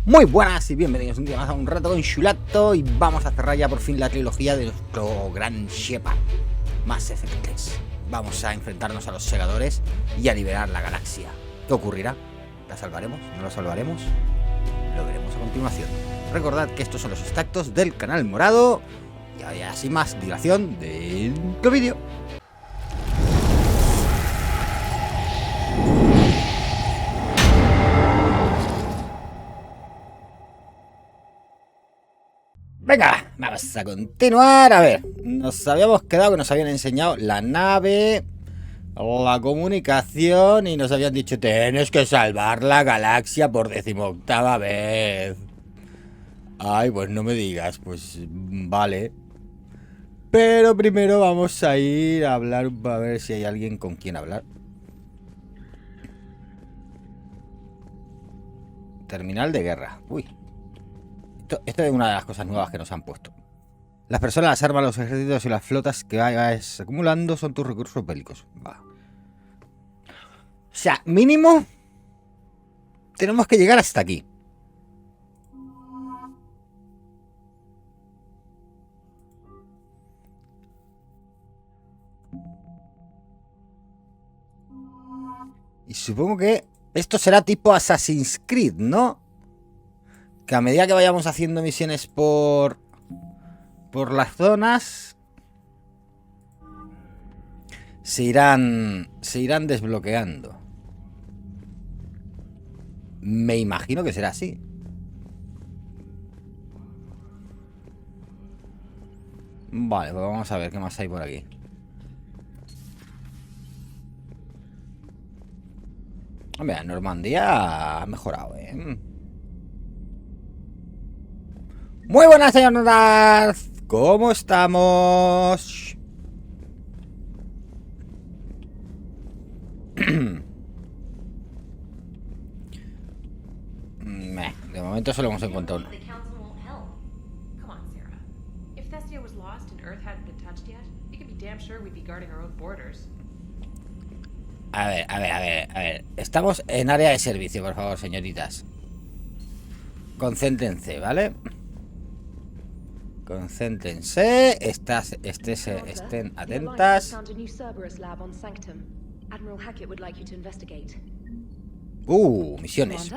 Muy buenas y bienvenidos un día más a un rato con Chulato. Y vamos a cerrar ya por fin la trilogía de nuestro gran Shepard, más efectos. Vamos a enfrentarnos a los segadores y a liberar la galaxia. ¿Qué ocurrirá? ¿La salvaremos? ¿No la salvaremos? Lo veremos a continuación. Recordad que estos son los extractos del canal morado. Y ahora sin más dilación dentro vídeo. Venga, vamos a continuar. A ver, nos habíamos quedado que nos habían enseñado la nave, la comunicación y nos habían dicho tienes que salvar la galaxia por 18ª vez. Ay, pues no me digas, pues vale. Pero primero vamos a ir a hablar, a ver si hay alguien con quien hablar. Terminal de guerra. Uy. Esto es una de las cosas nuevas que nos han puesto. Las personas, las armas, los ejércitos y las flotas que vayas acumulando son tus recursos bélicos. Va. O sea, mínimo tenemos que llegar hasta aquí. Y supongo que esto será tipo Assassin's Creed, ¿no? Que a medida que vayamos haciendo misiones por las zonas se irán desbloqueando. Me imagino que será así. Vale, pues vamos a ver qué más hay por aquí. Hombre, Normandia ha mejorado, Muy buenas, señor Nodaz. ¿Cómo estamos? De momento solo hemos encontrado uno. A ver. Estamos en área de servicio, por favor, señoritas. Concéntrense, ¿vale? Concéntrense, estén atentas. Misiones.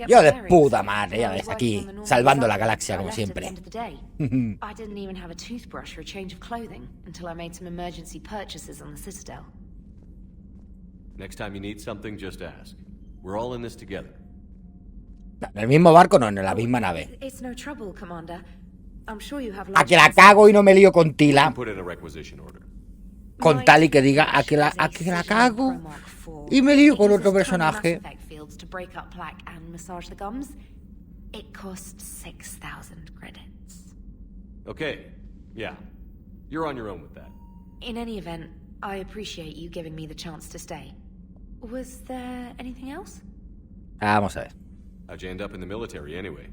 Yo de puta madre, ya ves, aquí, salvando la galaxia como siempre. Next time you need something, just ask. We're all in this together. En el mismo barco, no, en la misma nave. A que la cago y no me lío con Tila. Con tal y que diga a que la cago y me lío con otro personaje. Okay, yeah. You're on your own with that. In any event, I appreciate you giving me the chance to stay. Was there anything else? Vamos a ver. How'd you end up in the military anyway?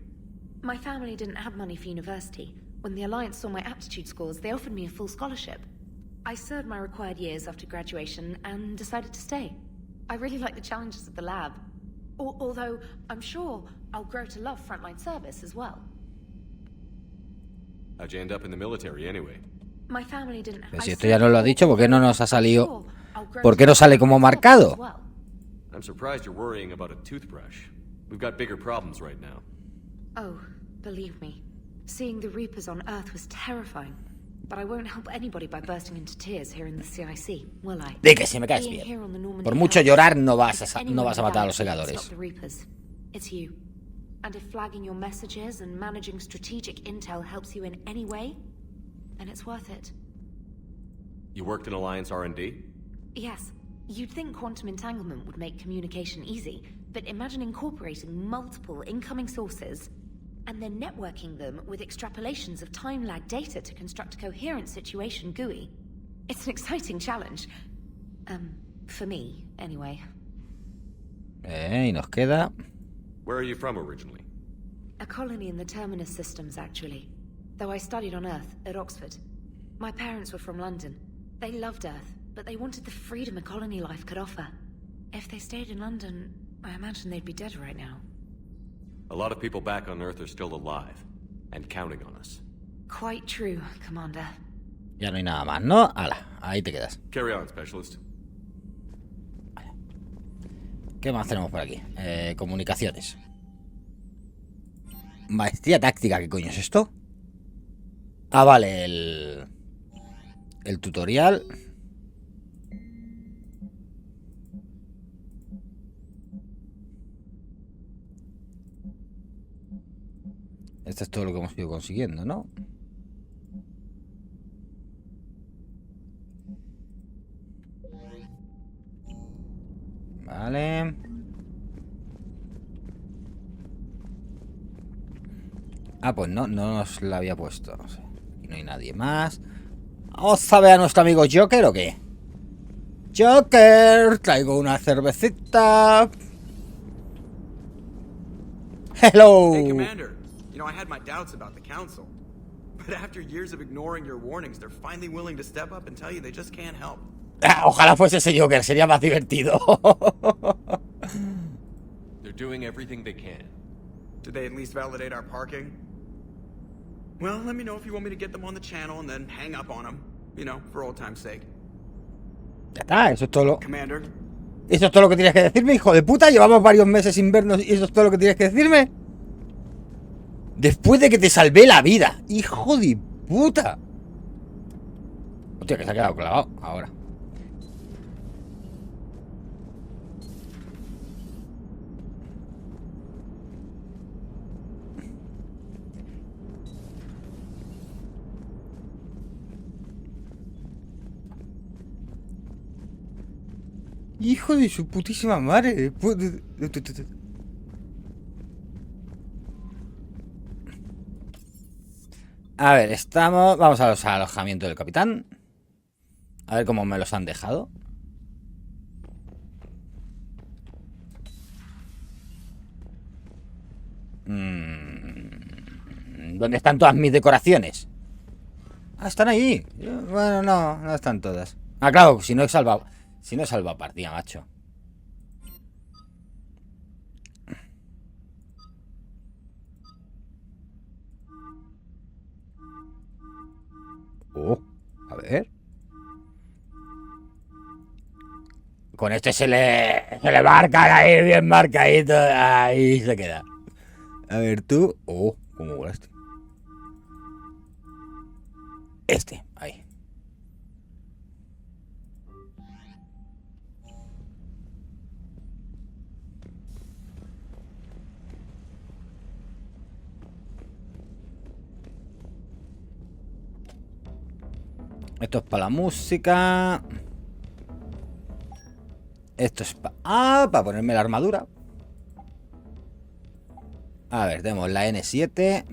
My family didn't have money for university. When the Alliance saw my aptitude scores, they offered me a full scholarship. I served my required years after graduation and decided to stay. I really like the challenges of the lab. Although, I'm sure I'll grow to love frontline service as well. How'd you end up in the military anyway? My family didn't have... Pero si esto ya no lo ha dicho, ¿por qué no nos ha salido? ¿Por qué no sale como marcado? I'm surprised you're worrying about a toothbrush. We've got bigger problems right now. Oh, believe me. Seeing the Reapers on Earth was terrifying. But I won't help anybody by bursting into tears here in the CIC, will I? Di que si me caes bien. Por mucho llorar no vas a matar a los segadores. It's you. And if flagging your messages and managing strategic intel helps you in any way, then it's worth it. You worked in Alliance R&D? Yes. You'd think quantum entanglement would make communication easy, but imagine incorporating multiple incoming sources and then networking them with extrapolations of time-lag data to construct a coherent situation GUI. It's an exciting challenge. For me, anyway. Y nos queda... Where are you from originally? A colony in the Terminus systems, actually. Though I studied on Earth, at Oxford. My parents were from London. They loved Earth, but they wanted the freedom a colony life could offer. If they stayed in London, I imagine they'd be dead right now. A lot of people back on Earth are still alive, and counting on us. Quite true, Commander. Ya no hay nada más, ¿no? Hala, ahí te quedas. Carry on, Specialist. ¿Qué más tenemos por aquí? Comunicaciones. Maestría táctica, ¿qué coño es esto? Ah, vale, el tutorial. Esto es todo lo que hemos ido consiguiendo, ¿no? Vale. Ah, pues no nos la había puesto. O sea, aquí no hay nadie más. ¿Vamos a ver a nuestro amigo Joker o qué? Joker, traigo una cervecita. Hello. Hey, Commander. You know, I had my doubts about the Council. But after years of ignoring your warnings, they're finally willing to step up and tell you they just can't help. Ah, ojalá fuese ese Joker, sería más divertido. They're doing everything they can. Did they at least validate our parking? Well, let me know if you want me to get them on the channel and then hang up on them. You know, for old time's sake. Ya está, eso es todo lo... Commander? ¿Eso es todo lo que tienes que decirme, hijo de puta? Llevamos varios meses sin vernos y eso es todo lo que tienes que decirme. Después de que te salvé la vida, hijo de puta. Hostia, que se ha quedado clavado ahora. Hijo de su putísima madre. A ver, estamos... Vamos a los alojamientos del capitán. A ver cómo me los han dejado. ¿Dónde están todas mis decoraciones? Ah, están ahí. Bueno, no están todas. Ah, claro, si no he salvado partida, macho. A ver. Con este se le marca ahí, bien marcadito. Ahí se queda. A ver tú. ¿Cómo mola este? Ahí. Esto es para la música. Esto es para ponerme la armadura. A ver, tenemos la N7.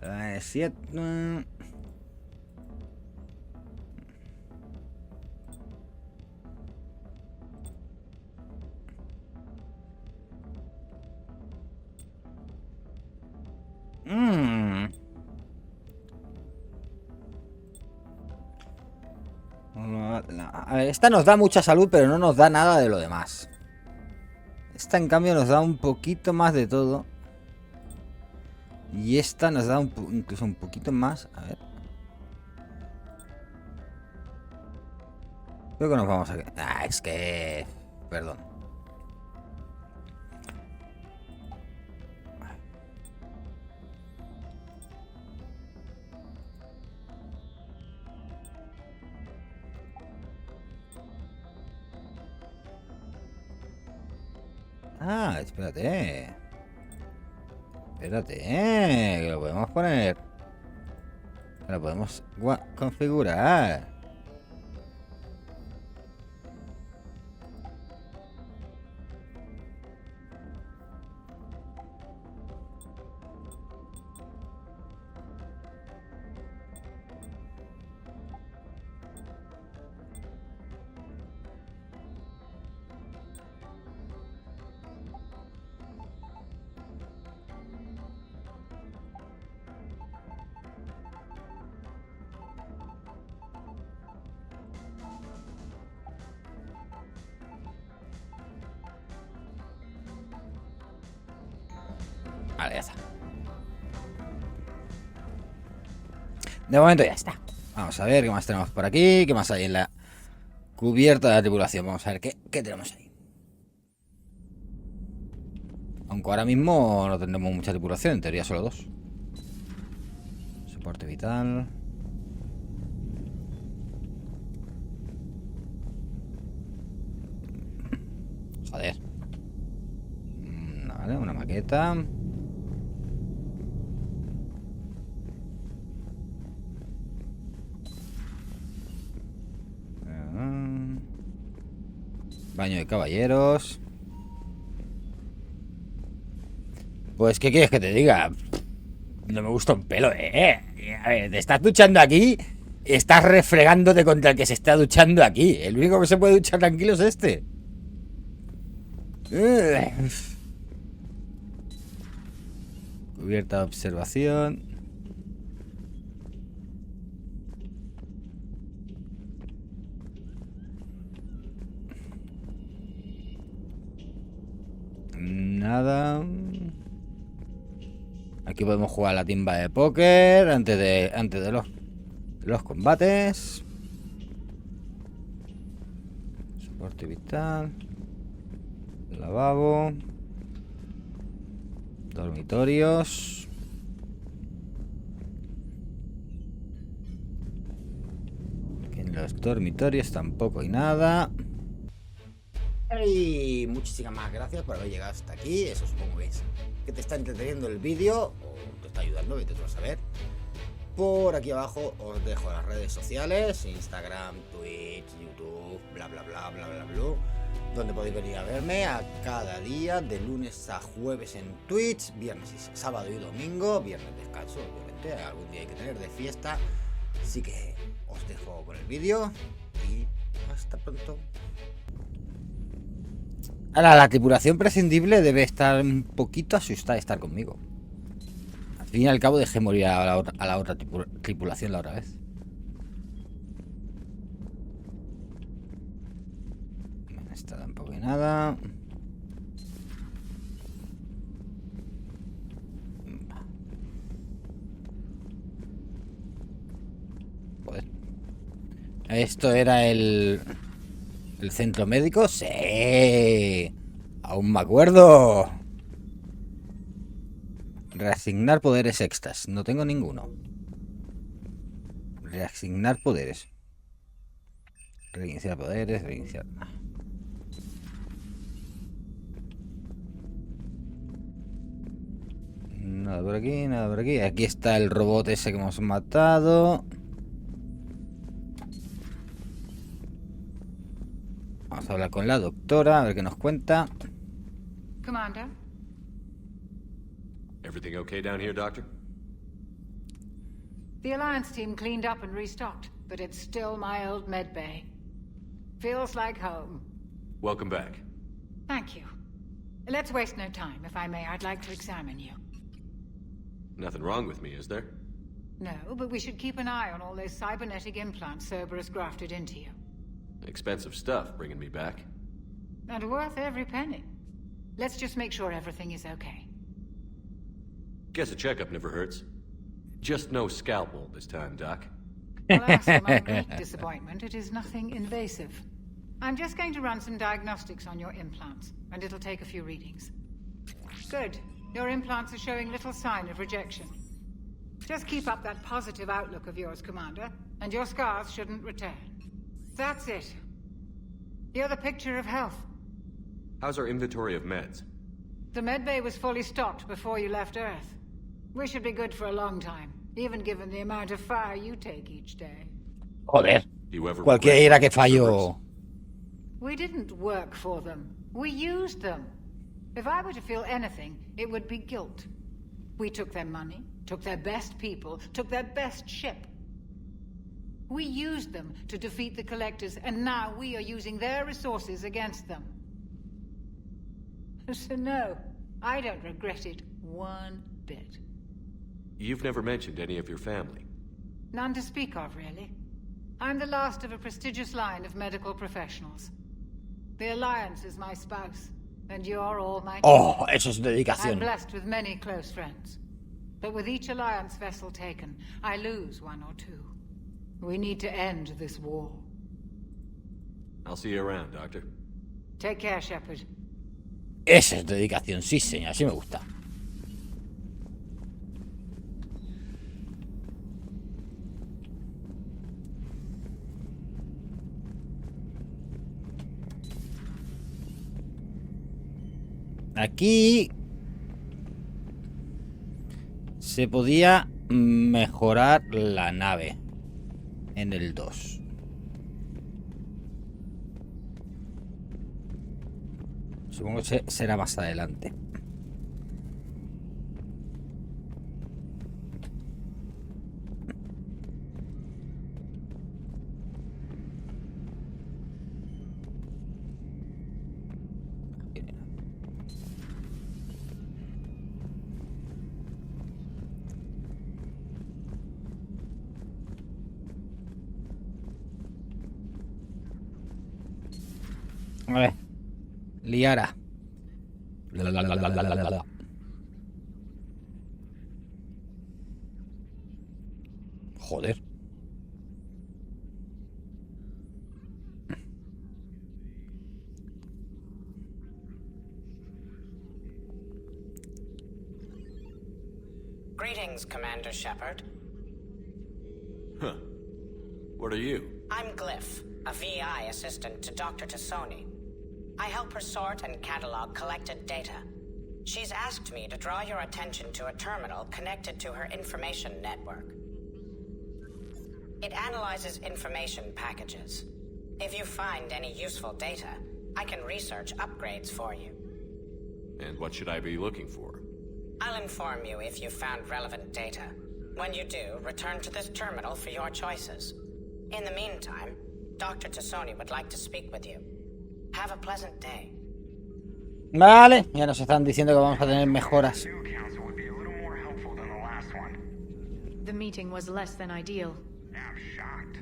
La N7. A ver, esta nos da mucha salud, pero no nos da nada de lo demás. Esta, en cambio, nos da un poquito más de todo. Y esta nos da incluso un poquito más. A ver. Creo que nos vamos a... es que... Perdón. Espérate. Que lo podemos poner. Que lo podemos configurar. Vale, ya está. De momento ya está. Vamos a ver qué más tenemos por aquí. ¿Qué más hay en la cubierta de la tripulación? Vamos a ver qué tenemos ahí. Aunque ahora mismo no tendremos mucha tripulación, en teoría solo 2. Soporte vital. Joder. Vale, una maqueta. Baño de caballeros. Pues, ¿qué quieres que te diga? No me gusta un pelo, A ver, te estás duchando aquí. Estás refregándote contra el que se está duchando aquí. El único que se puede duchar tranquilo es este. Cubierta de observación. Nada. Aquí podemos jugar la timba de póker antes de los combates. Soporte vital. Lavabo. Dormitorios. Aquí en los dormitorios tampoco hay nada. Y muchísimas gracias por haber llegado hasta aquí. Eso supongo que te está entreteniendo el vídeo o te está ayudando, vete tú a saber. Por aquí abajo os dejo las redes sociales: Instagram, Twitch, YouTube, bla bla bla bla bla bla, donde podéis venir a verme a cada día, de lunes a jueves en Twitch, viernes y sábado y domingo, viernes descanso, obviamente, algún día hay que tener de fiesta. Así que os dejo con el vídeo y hasta pronto. Ahora, la tripulación prescindible debe estar un poquito asustada de estar conmigo. Al fin y al cabo dejé morir a la otra tripulación la otra vez. Esta tampoco hay nada. Joder. Esto era el centro médico. Sí. Aún me acuerdo. Reasignar poderes extras. No tengo ninguno. Reasignar poderes. Reiniciar poderes. Reiniciar. Nada por aquí, nada por aquí. Aquí está el robot ese que hemos matado. Vamos a hablar con la doctora, a ver qué nos cuenta. Commander? Everything okay down here, Doctor? The Alliance team cleaned up and restocked, but it's still my old med bay. Feels like home. Welcome back. Thank you. Let's waste no time. If I may, I'd like to examine you. Nothing wrong with me, is there? No, but we should keep an eye on all those cybernetic implants Cerberus grafted into you. Expensive stuff bringing me back. And worth every penny. Let's just make sure everything is okay. Guess a checkup never hurts. Just no scalpel this time, Doc. Alas, to my great disappointment, it is nothing invasive. I'm just going to run some diagnostics on your implants, and it'll take a few readings. Good. Your implants are showing little sign of rejection. Just keep up that positive outlook of yours, Commander, and your scars shouldn't return. That's it. You're the picture of health. How's our inventory of meds? The medbay was fully stocked before you left Earth. We should be good for a long time, even given the amount of fire you take each day. Joder. You ever Cualquiera que fallo. We didn't work for them. We used them. If I were to feel anything, it would be guilt. We took their money, took their best people, took their best ship. We used them to defeat the Collectors, and now we are using their resources against them. So no, I don't regret it one bit. You've never mentioned any of your family. None to speak of, really. I'm the last of a prestigious line of medical professionals. The Alliance is my spouse. And you're all my Oh, eso es I'm dedicación. blessed with many close friends. But with each Alliance vessel taken, I lose one or two. We need to end this war. I'll see you around, Doctor. Take care, Shepard. Esa es dedicación, sí señor, así me gusta. Aquí se podía mejorar la nave en el 2. Supongo que será más adelante. A ver. Liara. Joder. Greetings, Commander Shepard. Huh. What are you? I'm Glyph, a VI assistant to Dr. Tassoni. I help her sort and catalog collected data. She's asked me to draw your attention to a terminal connected to her information network. It analyzes information packages. If you find any useful data, I can research upgrades for you. And what should I be looking for? I'll inform you if you've found relevant data. When you do, return to this terminal for your choices. In the meantime, Dr. Tassoni would like to speak with you. Have a pleasant day. Vale, ya nos están diciendo que vamos a tener mejoras. The meeting was less than ideal. I'm shocked.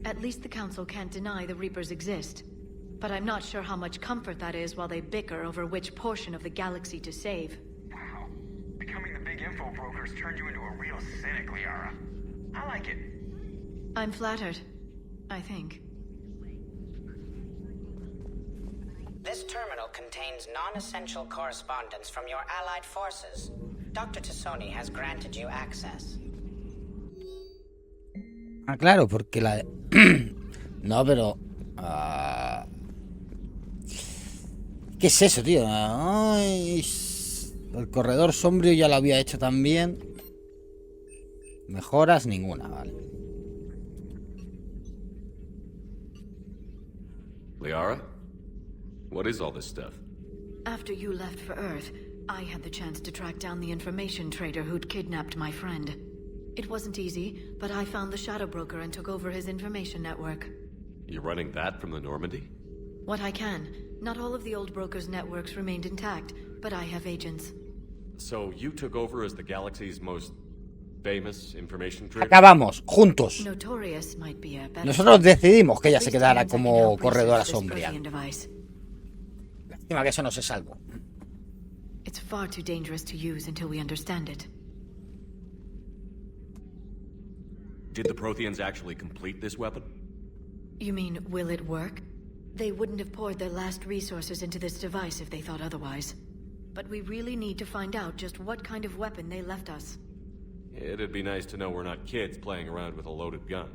At least the Council can't deny the Reapers exist. But I'm not sure how much comfort that is while they bicker over which portion of the galaxy to save. Wow. Becoming the big info broker's turned you into a real cynic, Liara. I like it. I'm flattered, I think. This terminal contains non-essential correspondence from your allied forces. Dr. Tassoni has granted you access. Ah, claro, porque la... No, pero... ¿Qué es eso, tío? Ay, el corredor sombrío ya lo había hecho también. Mejoras ninguna, vale. Liara? What is all this stuff? After you left for Earth, I had the chance to track down the information trader who'd kidnapped my friend. It wasn't easy, but I found the Shadow Broker and took over his information network. You're running that from the Normandy? What I can. Not all of the old broker's networks remained intact, but I have agents. So you took over as the galaxy's most famous information trader? Acabamos, juntos. Notorious might be a better... Nosotros decidimos que ella se At least quedara means I can como help corredora research this sombría. Prothean device. Lástima que eso no se salvó. It's far too dangerous to use until we understand it. Did the Protheans actually complete this weapon? You mean, will it work? They wouldn't have poured their last resources into this device if they thought otherwise. But we really need to find out just what kind of weapon they left us. It'd be nice to know we're not kids playing around with a loaded gun.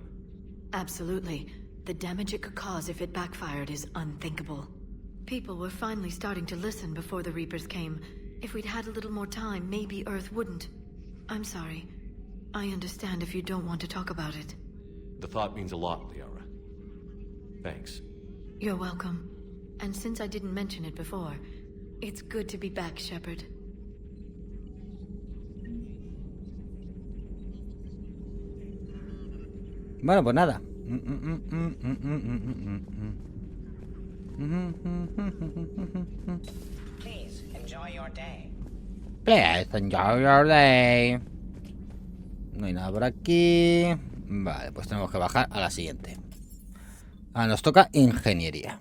Absolutely. The damage it could cause if it backfired is unthinkable. People were finally starting to listen before the Reapers came. If we'd had a little more time, maybe Earth wouldn't. I'm sorry. I understand if you don't want to talk about it. The thought means a lot, Liara. Thanks. You're welcome. And since I didn't mention it before, it's good to be back, Shepard. Bueno, pues nada. Please, enjoy your day. Please enjoy your day. No hay nada por aquí. Vale, pues tenemos que bajar a la siguiente. Nos toca ingeniería.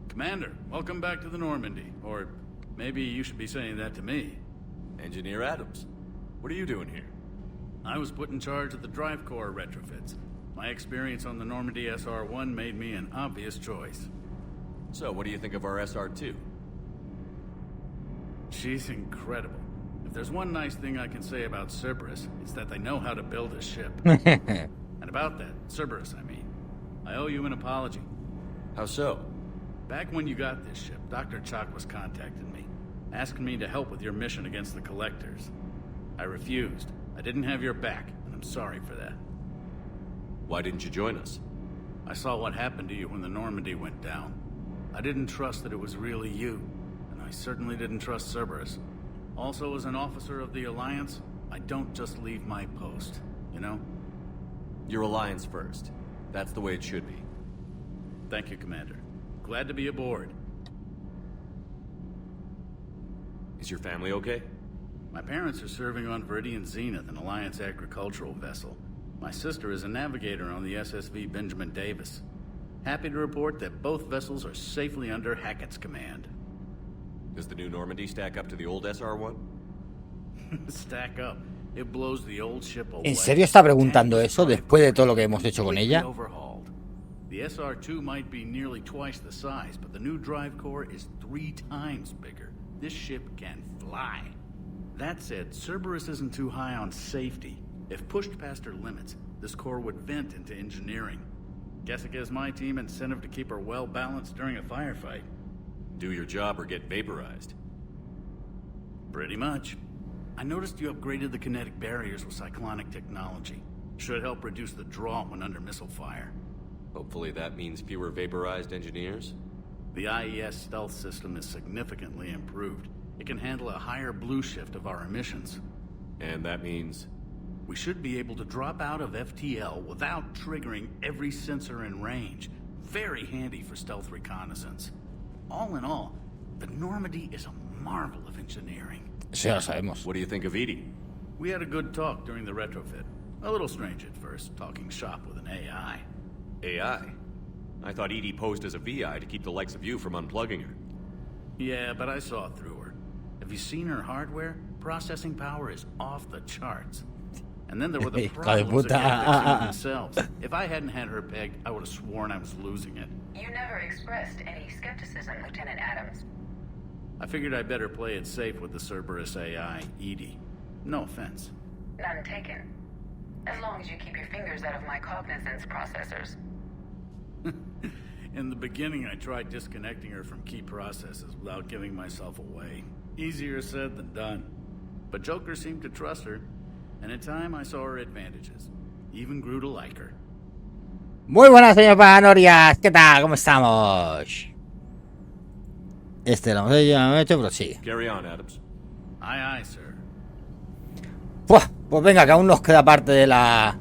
Commander, welcome back to the Normandy. Or maybe you should be saying that to me. Engineer Adams, what are you doing here? I was put in charge of the drive core retrofits. My experience on the Normandy SR-1 made me an obvious choice. So, what do you think of our SR-2? She's incredible. If there's one nice thing I can say about Cerberus, it's that they know how to build a ship. And about that, Cerberus, I mean, I owe you an apology. How so? Back when you got this ship, Dr. Chalk was contacting me, asking me to help with your mission against the Collectors. I refused. I didn't have your back, and I'm sorry for that. Why didn't you join us? I saw what happened to you when the Normandy went down. I didn't trust that it was really you, and I certainly didn't trust Cerberus. Also, as an officer of the Alliance, I don't just leave my post, you know? Your Alliance first. That's the way it should be. Thank you, Commander. Glad to be aboard. Is your family okay? My parents are serving on Viridian Zenith, an Alliance agricultural vessel. My sister is a navigator on the SSV Benjamin Davis. Happy to report that both vessels are safely under Hackett's command. Does the new Normandy stack up to the old SR-1? Stack up. It blows the old ship away. ¿En serio está preguntando eso después de todo lo que hemos hecho con ella? Overhauled. The SR-2 might be nearly twice the size, but the new drive core is 3 times bigger. This ship can fly. That said, Cerberus isn't too high on safety. If pushed past her limits, this core would vent into engineering. Guess it gives my team incentive to keep her well balanced during a firefight. Do your job or get vaporized. Pretty much. I noticed you upgraded the kinetic barriers with cyclonic technology. Should help reduce the draw when under missile fire. Hopefully that means fewer vaporized engineers? The IES stealth system is significantly improved. It can handle a higher blue shift of our emissions. And that means? We should be able to drop out of FTL without triggering every sensor in range. Very handy for stealth reconnaissance. All in all, the Normandy is a marvel of engineering. Sí, lo sabemos. What do you think of Edie? We had a good talk during the retrofit. A little strange at first, talking shop with an AI. AI? I thought Edie posed as a VI to keep the likes of you from unplugging her. Yeah, but I saw through her. Have you seen her hardware? Processing power is off the charts. And then there were the problems that kept fixing themselves. If I hadn't had her pegged, I would have sworn I was losing it. You never expressed any skepticism, Lieutenant Adams. I figured I'd better play it safe with the Cerberus AI, Edie. No offense. None taken. As long as you keep your fingers out of my cognizance processors. In the beginning, I tried disconnecting her from key processes without giving myself away. Easier said than done. But Joker seemed to trust her, and in time I saw her advantages. Even grew to like her. Muy buenas, señor Paganorias. ¿Qué tal? ¿Cómo estamos? Lo hemos hecho, pero sí. Carry on, Adams. Aye, aye, sir. Pues venga, que aún nos queda parte de la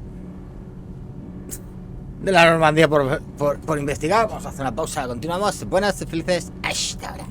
Normandía por investigar. Vamos a hacer una pausa. Continuamos. Buenas y felices. Hasta ahora.